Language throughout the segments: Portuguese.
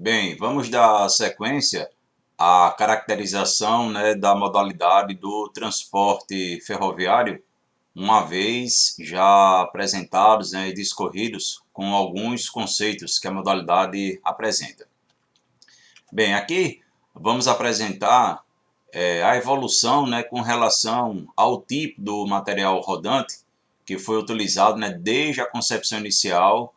Bem, vamos dar sequência à caracterização, da modalidade do transporte ferroviário, uma vez já apresentados, e discorridos com alguns conceitos que a modalidade apresenta. Bem, aqui vamos apresentar a evolução, com relação ao tipo do material rodante que foi utilizado, desde a concepção inicial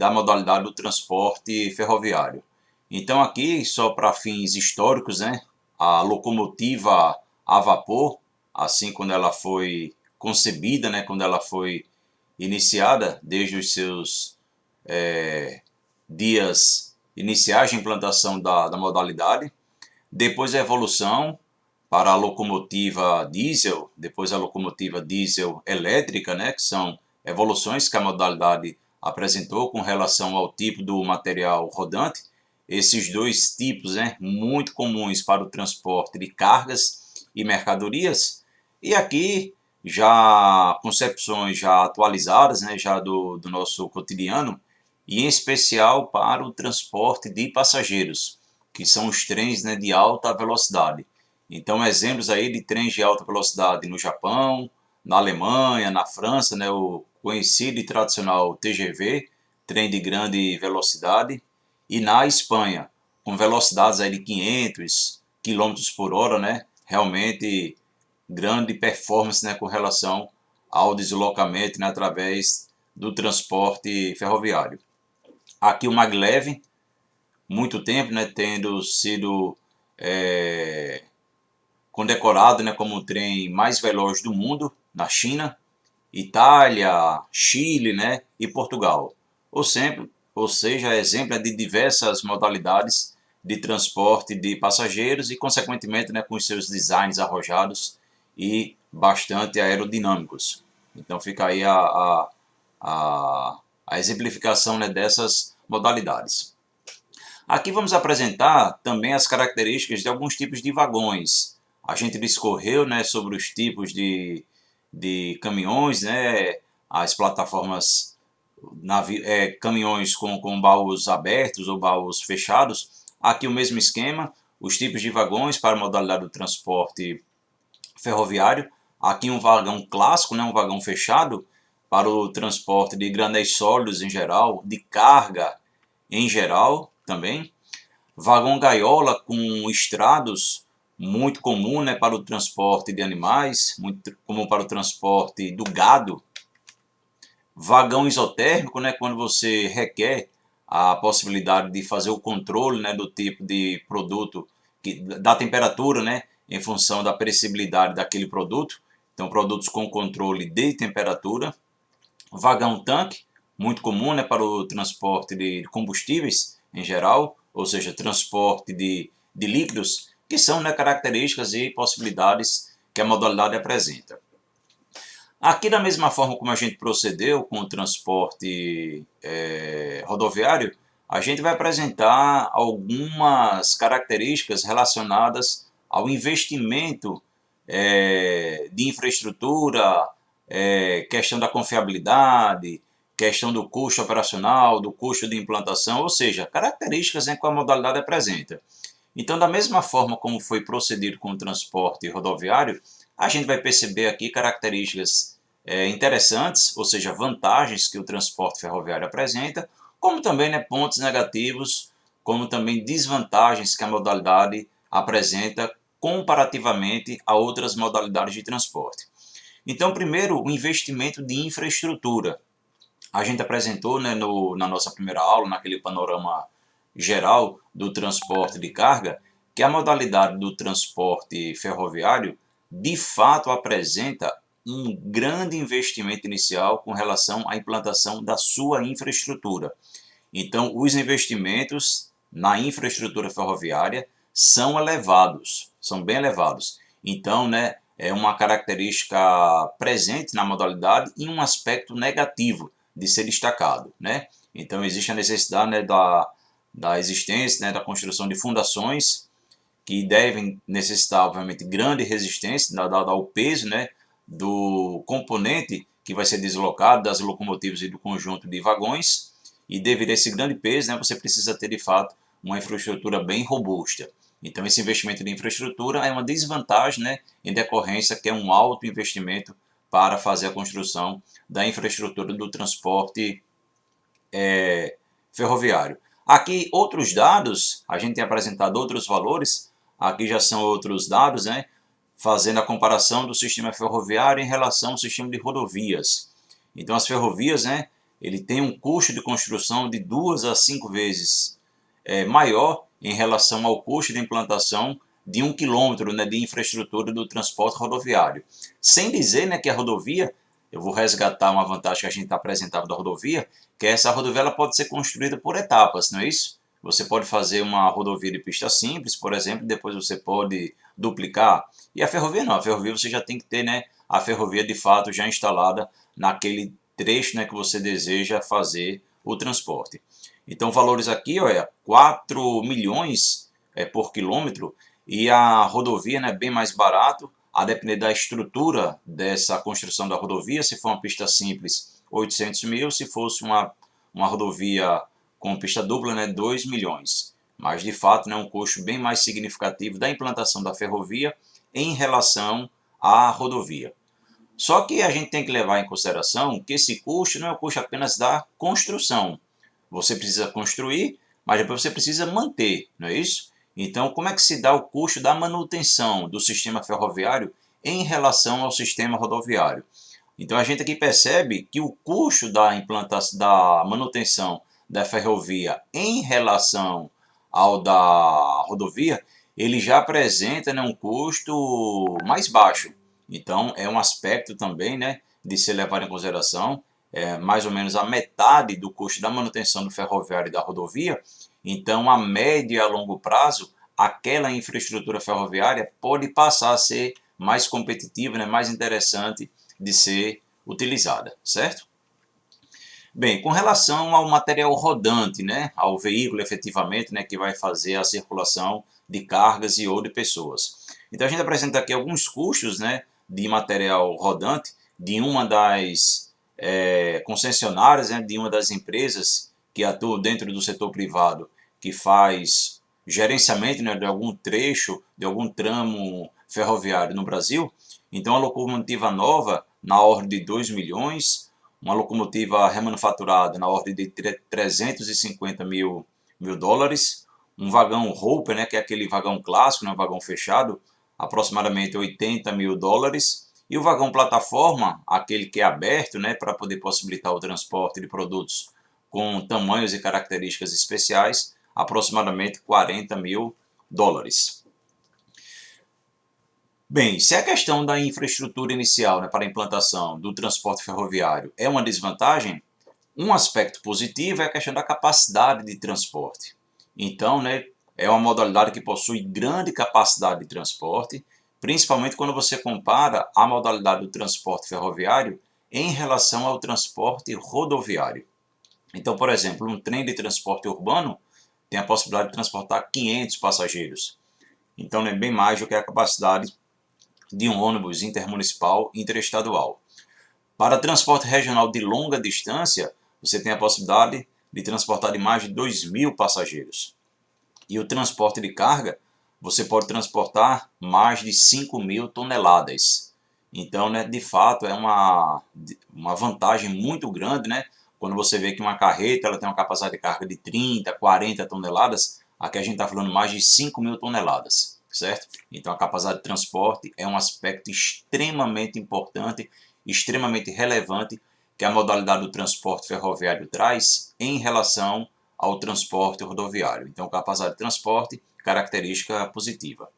da modalidade do transporte ferroviário. Então aqui, só para fins históricos, a locomotiva a vapor, assim quando ela foi concebida, quando ela foi iniciada, desde os seus dias iniciais de implantação da modalidade, depois a evolução para a locomotiva diesel, depois a locomotiva diesel elétrica, que são evoluções que a modalidade apresentou com relação ao tipo do material rodante. Esses dois tipos, muito comuns para o transporte de cargas e mercadorias. E aqui já concepções já atualizadas, já do nosso cotidiano, e em especial para o transporte de passageiros, que são os trens, de alta velocidade. Então, exemplos aí de trens de alta velocidade no Japão, na Alemanha, na França, o conhecido e tradicional TGV, trem de grande velocidade, e na Espanha, com velocidades aí de 500 km por hora, realmente grande performance, com relação ao deslocamento, através do transporte ferroviário. Aqui o maglev, muito tempo, tendo sido condecorado, como o trem mais veloz do mundo, na China, Itália, Chile, e Portugal. Ou seja, exemplo de diversas modalidades de transporte de passageiros e, consequentemente, com os seus designs arrojados e bastante aerodinâmicos. Então fica aí a exemplificação, dessas modalidades. Aqui vamos apresentar também as características de alguns tipos de vagões. A gente discorreu, sobre os tipos de caminhões, as plataformas, caminhões com baús abertos ou baús fechados. Aqui o mesmo esquema, os tipos de vagões para a modalidade do transporte ferroviário. Aqui um vagão clássico, um vagão fechado, para o transporte de granéis sólidos em geral, de carga em geral também. Vagão gaiola com estrados, muito comum, para o transporte de animais, muito comum para o transporte do gado. Vagão isotérmico, quando você requer a possibilidade de fazer o controle, do tipo de produto, da temperatura, em função da perecibilidade daquele produto. Então, produtos com controle de temperatura. Vagão tanque, muito comum, para o transporte de combustíveis em geral, ou seja, transporte de líquidos, que são características e possibilidades que a modalidade apresenta. Aqui, da mesma forma como a gente procedeu com o transporte rodoviário, a gente vai apresentar algumas características relacionadas ao investimento de infraestrutura, questão da confiabilidade, questão do custo operacional, do custo de implantação, ou seja, características que a modalidade apresenta. Então, da mesma forma como foi procedido com o transporte rodoviário, a gente vai perceber aqui características interessantes, ou seja, vantagens que o transporte ferroviário apresenta, como também pontos negativos, como também desvantagens que a modalidade apresenta comparativamente a outras modalidades de transporte. Então, primeiro, o investimento de infraestrutura. A gente apresentou, na nossa primeira aula, naquele panorama geral do transporte de carga, que a modalidade do transporte ferroviário de fato apresenta um grande investimento inicial com relação à implantação da sua infraestrutura. Então, os investimentos na infraestrutura ferroviária são elevados, são bem elevados. Então, é uma característica presente na modalidade e um aspecto negativo de ser destacado. Então, existe a necessidade da existência, da construção de fundações que devem necessitar, obviamente, grande resistência, dado ao peso do componente que vai ser deslocado das locomotivas e do conjunto de vagões, e devido a esse grande peso, você precisa ter, de fato, uma infraestrutura bem robusta. Então esse investimento de infraestrutura é uma desvantagem, né, em decorrência que é um alto investimento para fazer a construção da infraestrutura do transporte ferroviário. Aqui outros dados, a gente tem apresentado outros valores, aqui já são outros dados, né, fazendo a comparação do sistema ferroviário em relação ao sistema de rodovias. Então as ferrovias, né, ele tem um custo de construção de 2 a 5 vezes maior em relação ao custo de implantação de 1 quilômetro, né, de infraestrutura do transporte rodoviário. Sem dizer, né, que a rodovia, eu vou resgatar uma vantagem que a gente apresentava da rodovia, que essa rodovia ela pode ser construída por etapas, não é isso? Você pode fazer uma rodovia de pista simples, por exemplo, depois você pode duplicar. E a ferrovia não, a ferrovia você já tem que ter, né, a ferrovia de fato já instalada naquele trecho, né, que você deseja fazer o transporte. Então valores aqui, ó, 4 milhões por quilômetro, e a rodovia, né, bem mais barato, a depender da estrutura dessa construção da rodovia. Se for uma pista simples, 800 mil, se fosse uma rodovia com pista dupla, né, 2 milhões. Mas de fato é um custo bem mais significativo da implantação da ferrovia em relação à rodovia. Só que a gente tem que levar em consideração que esse custo não é o custo apenas da construção. Você precisa construir, mas depois você precisa manter, não é isso? Então, como é que se dá o custo da manutenção do sistema ferroviário em relação ao sistema rodoviário? Então, a gente aqui percebe que o custo da implantação, da manutenção da ferrovia em relação ao da rodovia, ele já apresenta, né, um custo mais baixo. Então, é um aspecto também, né, de ser levado em consideração. Mais ou menos a metade do custo da manutenção do ferroviário e da rodovia. Então, a médio e a longo prazo, aquela infraestrutura ferroviária pode passar a ser mais competitiva, né, mais interessante de ser utilizada, certo? Bem, com relação ao material rodante, né, ao veículo efetivamente, né, que vai fazer a circulação de cargas e ou de pessoas. Então a gente apresenta aqui alguns custos, né, de material rodante de uma das concessionárias, né, de uma das empresas que atua dentro do setor privado, que faz gerenciamento, né, de algum trecho, de algum tramo ferroviário no Brasil. Então a locomotiva nova na ordem de 2 milhões, uma locomotiva remanufaturada na ordem de 350 mil dólares, um vagão Hopper, né, que é aquele vagão clássico, né, um vagão fechado, aproximadamente 80 mil dólares, e o vagão plataforma, aquele que é aberto, né, para poder possibilitar o transporte de produtos com tamanhos e características especiais, aproximadamente 40 mil dólares. Bem, se a questão da infraestrutura inicial, né, para a implantação do transporte ferroviário é uma desvantagem, um aspecto positivo é a questão da capacidade de transporte. Então, né, é uma modalidade que possui grande capacidade de transporte, principalmente quando você compara a modalidade do transporte ferroviário em relação ao transporte rodoviário. Então, por exemplo, um trem de transporte urbano tem a possibilidade de transportar 500 passageiros. Então, é bem mais do que a capacidade de um ônibus intermunicipal interestadual. Para transporte regional de longa distância, você tem a possibilidade de transportar de mais de 2.000 passageiros. E o transporte de carga, você pode transportar mais de 5.000 toneladas. Então, né, de fato, é uma vantagem muito grande, né? Quando você vê que uma carreta ela tem uma capacidade de carga de 30, 40 toneladas, aqui a gente está falando mais de 5.000 toneladas, certo? Então, a capacidade de transporte é um aspecto extremamente importante, extremamente relevante, que a modalidade do transporte ferroviário traz em relação ao transporte rodoviário. Então, capacidade de transporte, característica positiva.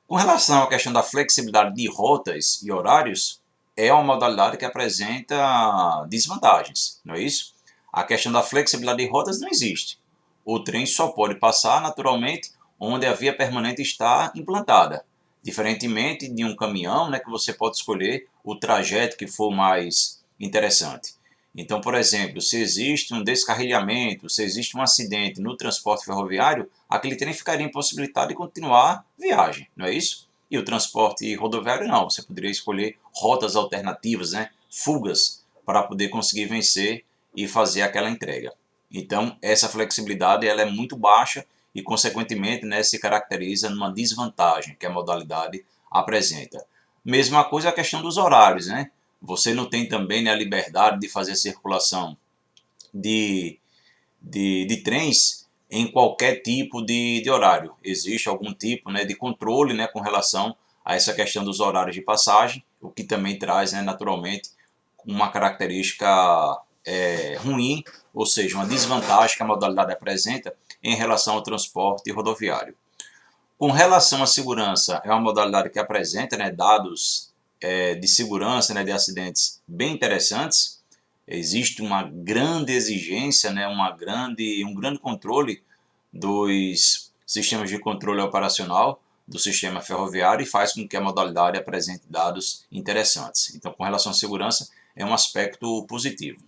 Com relação à questão da flexibilidade de rotas e horários, é uma modalidade que apresenta desvantagens, não é isso? A questão da flexibilidade de rotas não existe. O trem só pode passar naturalmente onde a via permanente está implantada. Diferentemente de um caminhão, né, que você pode escolher o trajeto que for mais interessante. Então, por exemplo, se existe um descarrilhamento, se existe um acidente no transporte ferroviário, aquele trem ficaria impossibilitado de continuar a viagem, não é isso? E o transporte rodoviário não, você poderia escolher rotas alternativas, né, fugas, para poder conseguir vencer e fazer aquela entrega. Então, essa flexibilidade ela é muito baixa e, consequentemente, né, se caracteriza numa desvantagem que a modalidade apresenta. Mesma coisa a questão dos horários, né? Você não tem também, né, a liberdade de fazer circulação de, de trens em qualquer tipo de horário. Existe algum tipo, né, de controle, né, com relação a essa questão dos horários de passagem, o que também traz, né, naturalmente, uma característica ruim, ou seja, uma desvantagem que a modalidade apresenta em relação ao transporte rodoviário. Com relação à segurança, é uma modalidade que apresenta, né, dados de segurança, né, de acidentes bem interessantes. Existe uma grande exigência, né, um grande controle dos sistemas de controle operacional do sistema ferroviário e faz com que a modalidade apresente dados interessantes. Então, com relação à segurança, é um aspecto positivo.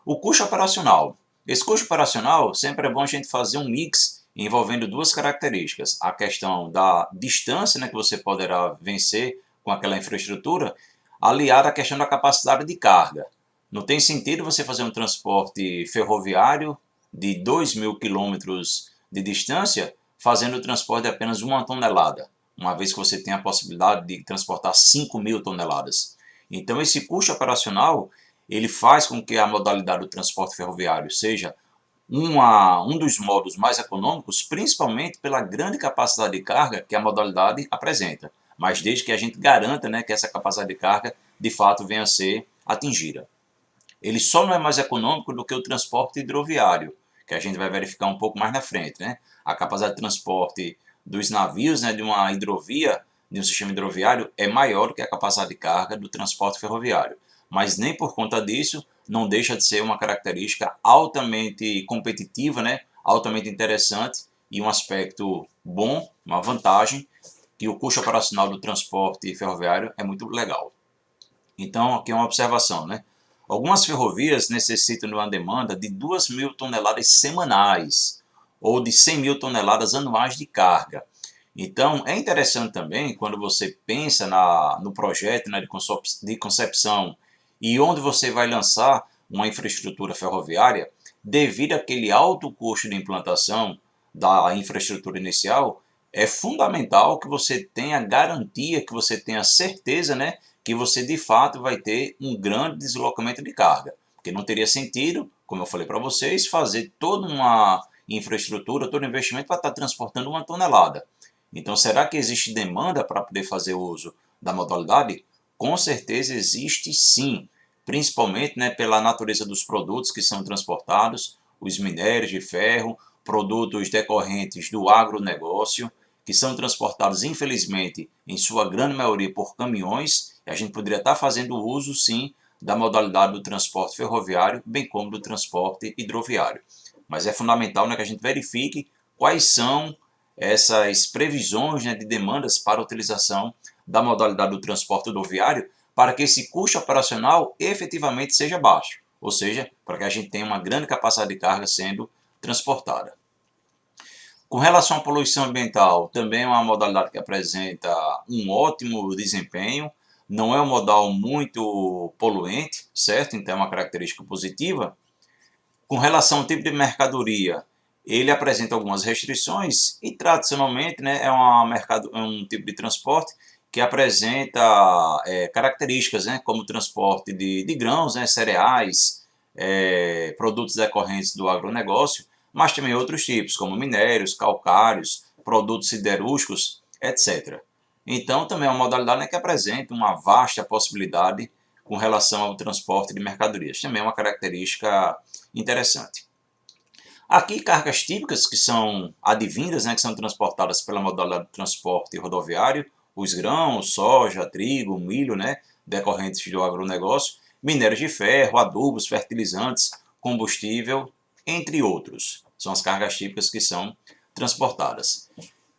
O custo operacional. Esse custo operacional, sempre é bom a gente fazer um mix envolvendo duas características. A questão da distância, né, que você poderá vencer com aquela infraestrutura, aliada à questão da capacidade de carga. Não tem sentido você fazer um transporte ferroviário de 2.000 quilômetros de distância fazendo o transporte de apenas 1 tonelada, uma vez que você tem a possibilidade de transportar 5.000 toneladas. Então esse custo operacional ele faz com que a modalidade do transporte ferroviário seja um dos modos mais econômicos, principalmente pela grande capacidade de carga que a modalidade apresenta, mas desde que a gente garanta, né, que essa capacidade de carga de fato venha a ser atingida. Ele só não é mais econômico do que o transporte hidroviário, que a gente vai verificar um pouco mais na frente, né? A capacidade de transporte dos navios, né, de uma hidrovia, de um sistema hidroviário, é maior do que a capacidade de carga do transporte ferroviário. Mas nem por conta disso, não deixa de ser uma característica altamente competitiva, né? Altamente interessante e um aspecto bom, uma vantagem, que o custo operacional do transporte ferroviário é muito legal. Então, aqui é uma observação, né? Algumas ferrovias necessitam de uma demanda de 2.000 toneladas semanais ou de 100.000 toneladas anuais de carga. Então, é interessante também, quando você pensa no projeto, né, de concepção e onde você vai lançar uma infraestrutura ferroviária, devido àquele alto custo de implantação da infraestrutura inicial, é fundamental que você tenha garantia, que você tenha certeza, né, que você de fato vai ter um grande deslocamento de carga. Porque não teria sentido, como eu falei para vocês, fazer toda uma infraestrutura, todo investimento para estar transportando 1 tonelada. Então, será que existe demanda para poder fazer uso da modalidade? Com certeza existe sim, principalmente, né, pela natureza dos produtos que são transportados, os minérios de ferro, produtos decorrentes do agronegócio, que são transportados, infelizmente, em sua grande maioria por caminhões, e a gente poderia estar fazendo uso, sim, da modalidade do transporte ferroviário, bem como do transporte hidroviário. Mas é fundamental, né, que a gente verifique quais são essas previsões, né, de demandas para a utilização da modalidade do transporte rodoviário para que esse custo operacional efetivamente seja baixo, ou seja, para que a gente tenha uma grande capacidade de carga sendo transportada. Com relação à poluição ambiental, também é uma modalidade que apresenta um ótimo desempenho, não é um modal muito poluente, certo? Então é uma característica positiva. Com relação ao tipo de mercadoria, ele apresenta algumas restrições e tradicionalmente, né, é um tipo de transporte que apresenta características, né, como transporte de grãos, né, cereais, produtos decorrentes do agronegócio, mas também outros tipos, como minérios, calcários, produtos siderúrgicos, etc. Então, também é uma modalidade, né, que apresenta uma vasta possibilidade com relação ao transporte de mercadorias. Também é uma característica interessante. Aqui, cargas típicas que são advindas, né, que são transportadas pela modalidade de transporte rodoviário, os grãos, soja, trigo, milho, né, decorrentes do agronegócio, minérios de ferro, adubos, fertilizantes, combustível, entre outros. São as cargas típicas que são transportadas.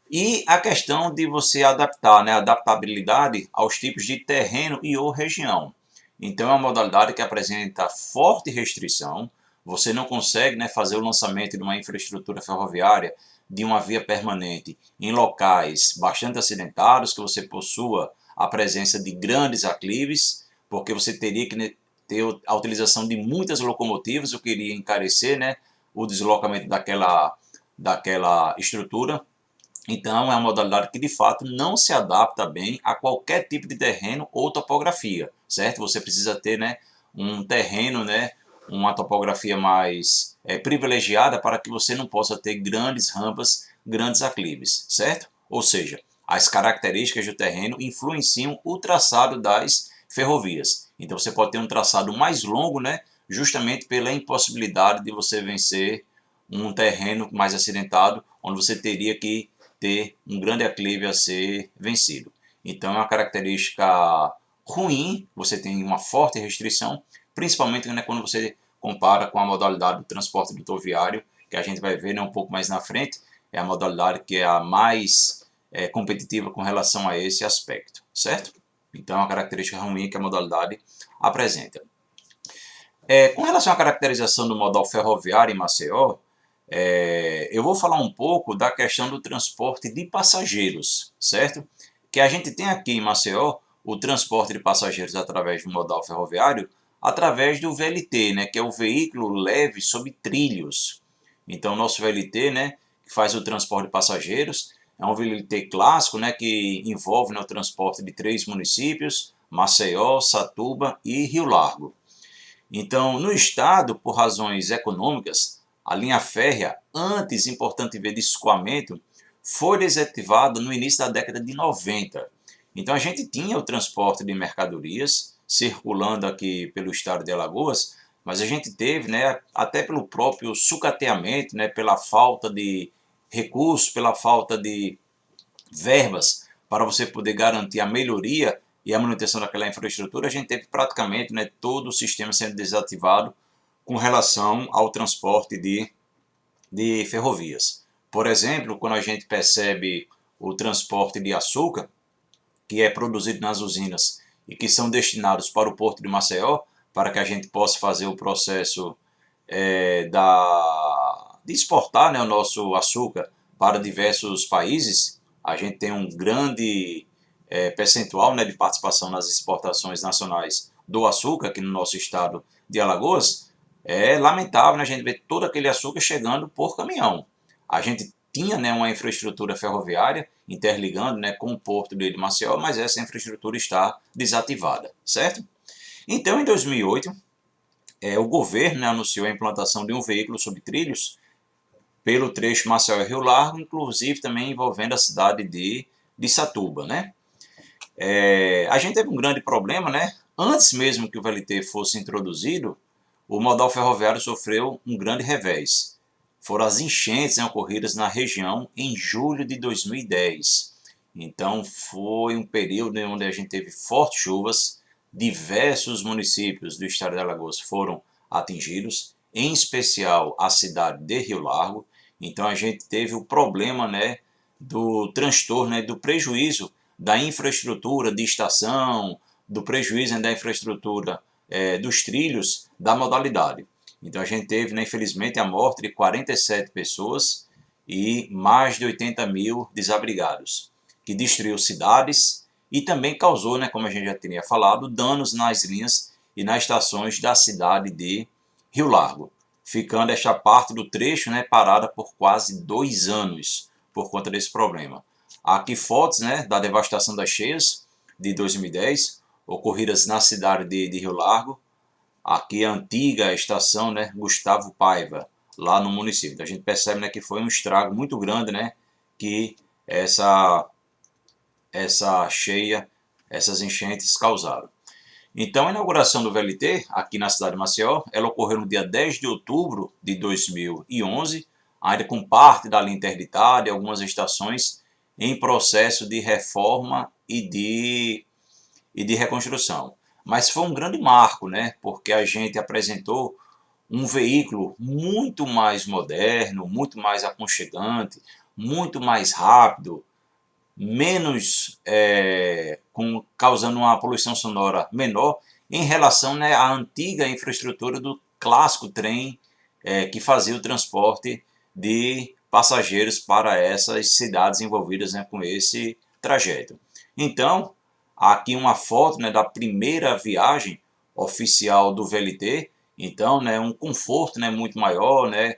E a questão de você adaptar, né, adaptabilidade aos tipos de terreno e ou região. Então é uma modalidade que apresenta forte restrição. Você não consegue, né, fazer o lançamento de uma infraestrutura ferroviária de uma via permanente em locais bastante acidentados, que você possua a presença de grandes aclives, porque você teria que ter a utilização de muitas locomotivas, o que iria encarecer, né, o deslocamento daquela estrutura. Então é uma modalidade que de fato não se adapta bem a qualquer tipo de terreno ou topografia, certo? Você precisa ter, né, um terreno, né, uma topografia mais privilegiada para que você não possa ter grandes rampas, grandes aclives, certo? Ou seja, as características do terreno influenciam o traçado das ferrovias. Então você pode ter um traçado mais longo, né, justamente pela impossibilidade de você vencer um terreno mais acidentado, onde você teria que ter um grande aclive a ser vencido. Então é uma característica ruim, você tem uma forte restrição, principalmente, né, quando você compara com a modalidade do transporte rodoviário, que a gente vai ver, né, um pouco mais na frente, é a modalidade que é a mais competitiva com relação a esse aspecto, certo? Então é uma característica ruim que a modalidade apresenta. Com relação à caracterização do modal ferroviário em Maceió, eu vou falar um pouco da questão do transporte de passageiros, certo? Que a gente tem aqui em Maceió o transporte de passageiros através do modal ferroviário, através do VLT, né, que é o veículo leve sob trilhos. Então, o nosso VLT, né, que faz o transporte de passageiros, é um VLT clássico, né, que envolve, né, o transporte de 3 municípios, Maceió, Satuba e Rio Largo. Então, no estado, por razões econômicas, a linha férrea, antes importante ver de escoamento, foi desativada no início da década de 90. Então a gente tinha o transporte de mercadorias circulando aqui pelo estado de Alagoas, mas a gente teve, né, até pelo próprio sucateamento, né, pela falta de recursos, pela falta de verbas para você poder garantir a melhoria e a manutenção daquela infraestrutura, a gente teve praticamente, né, todo o sistema sendo desativado com relação ao transporte de ferrovias. Por exemplo, quando a gente percebe o transporte de açúcar, que é produzido nas usinas e que são destinados para o Porto de Maceió, para que a gente possa fazer o processo de exportar, né, o nosso açúcar para diversos países, a gente tem um grande percentual, né, de participação nas exportações nacionais do açúcar aqui no nosso estado de Alagoas. É lamentável, né, a gente ver todo aquele açúcar chegando por caminhão. A gente tinha, né, uma infraestrutura ferroviária interligando, né, com o porto de Maceió, mas essa infraestrutura está desativada, certo? Então, em 2008, o governo, né, anunciou a implantação de um veículo sobre trilhos pelo trecho Maceió-Rio Largo, inclusive também envolvendo a cidade de Satuba, né? A gente teve um grande problema, né? Antes mesmo que o VLT fosse introduzido, o modal ferroviário sofreu um grande revés. Foram as enchentes, né, ocorridas na região em julho de 2010. Então foi um período onde a gente teve fortes chuvas, diversos municípios do estado de Alagoas foram atingidos, em especial a cidade de Rio Largo. Então a gente teve o problema, né, do transtorno, né, do prejuízo da infraestrutura de estação, do prejuízo, né, da infraestrutura dos trilhos da modalidade. Então a gente teve, né, infelizmente, a morte de 47 pessoas e mais de 80 mil desabrigados, que destruiu cidades e também causou, né, como a gente já tinha falado, danos nas linhas e nas estações da cidade de Rio Largo, ficando esta parte do trecho, né, parada por quase 2 anos por conta desse problema. Aqui fotos, né, da devastação das cheias de 2010, ocorridas na cidade de Rio Largo, aqui a antiga estação, né, Gustavo Paiva, lá no município. Então a gente percebe, né, que foi um estrago muito grande, né, que essa cheia, essas enchentes causaram. Então a inauguração do VLT aqui na cidade de Maceió, ela ocorreu no dia 10 de outubro de 2011, ainda com parte da linha interditada e algumas estações em processo de reforma e de reconstrução. Mas foi um grande marco, né? Porque a gente apresentou um veículo muito mais moderno, muito mais aconchegante, muito mais rápido, menos causando uma poluição sonora menor em relação, né, à antiga infraestrutura do clássico trem que fazia o transporte de passageiros para essas cidades envolvidas, né, com esse trajeto. Então, aqui uma foto, né, da primeira viagem oficial do VLT. Então, né, um conforto, né, muito maior, né,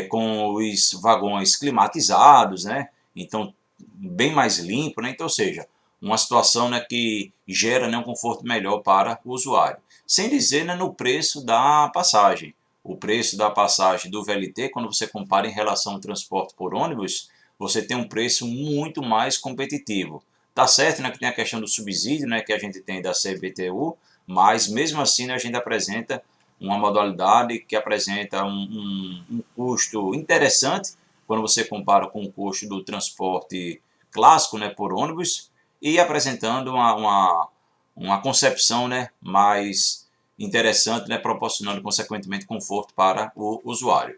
com os vagões climatizados, né? Então, bem mais limpo, né? Então, ou seja, uma situação, né, que gera, né, um conforto melhor para o usuário. Sem dizer, né, no preço da passagem. O preço da passagem do VLT, quando você compara em relação ao transporte por ônibus, você tem um preço muito mais competitivo. Tá certo, né, que tem a questão do subsídio, né, que a gente tem da CBTU, mas mesmo assim, né, a gente apresenta uma modalidade que apresenta um custo interessante quando você compara com o custo do transporte clássico, né, por ônibus, e apresentando uma concepção, né, mais interessante, né, proporcionando consequentemente conforto para o usuário.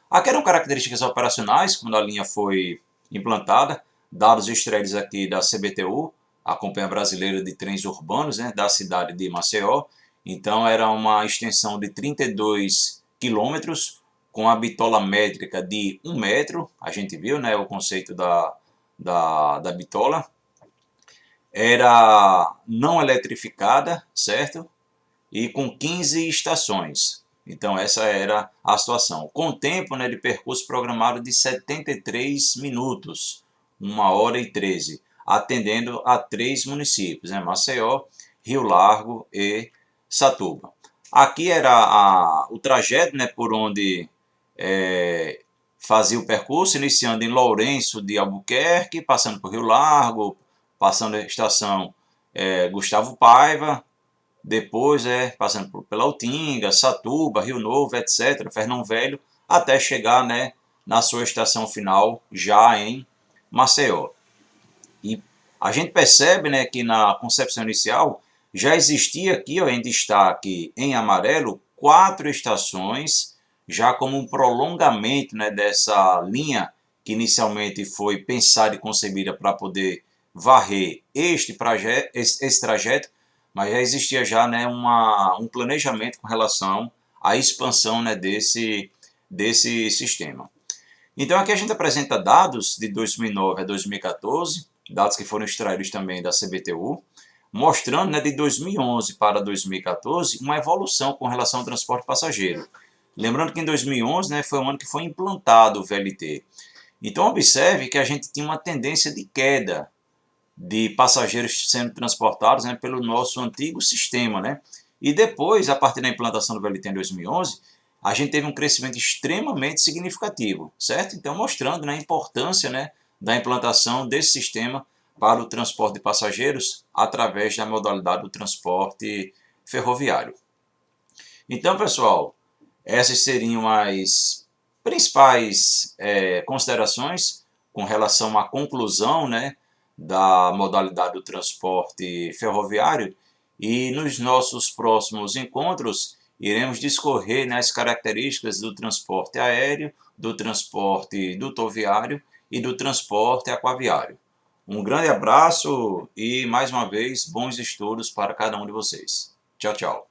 Aqui eram características operacionais quando a linha foi implantada, dados extraídos aqui da CBTU, a Companhia Brasileira de Trens Urbanos, né, da cidade de Maceió. Então era uma extensão de 32 quilômetros, com a bitola métrica de 1 metro, a gente viu, né, o conceito da bitola. Era não eletrificada, certo? E com 15 estações. Então essa era a situação. Com tempo, né, de percurso programado de 73 minutos, 1h13, atendendo a 3 municípios, né, Maceió, Rio Largo e Satuba. Aqui era o trajeto, né, por onde fazia o percurso, iniciando em Lourenço de Albuquerque, passando por Rio Largo, passando a estação Gustavo Paiva, depois passando pela Utinga, Satuba, Rio Novo, etc., Fernão Velho, até chegar, né, na sua estação final, já em Maceió. E a gente percebe, né, que na concepção inicial já existia aqui, ó, em destaque em amarelo, 4 estações, já como um prolongamento, né, dessa linha que inicialmente foi pensada e concebida para poder varrer esse trajeto, mas já existia já, né, um planejamento com relação à expansão, né, desse sistema. Então aqui a gente apresenta dados de 2009 a 2014, dados que foram extraídos também da CBTU, mostrando, né, de 2011 para 2014 uma evolução com relação ao transporte passageiro. Lembrando que em 2011, né, foi o ano que foi implantado o VLT. Então observe que a gente tinha uma tendência de queda de passageiros sendo transportados, né, pelo nosso antigo sistema, né? E depois, a partir da implantação do VLT em 2011, a gente teve um crescimento extremamente significativo, certo? Então, mostrando, né, a importância, né, da implantação desse sistema para o transporte de passageiros através da modalidade do transporte ferroviário. Então, pessoal, essas seriam as principais considerações com relação à conclusão, né, da modalidade do transporte ferroviário, e nos nossos próximos encontros iremos discorrer nas características do transporte aéreo, do transporte dutoviário e do transporte aquaviário. Um grande abraço e, mais uma vez, bons estudos para cada um de vocês. Tchau, tchau.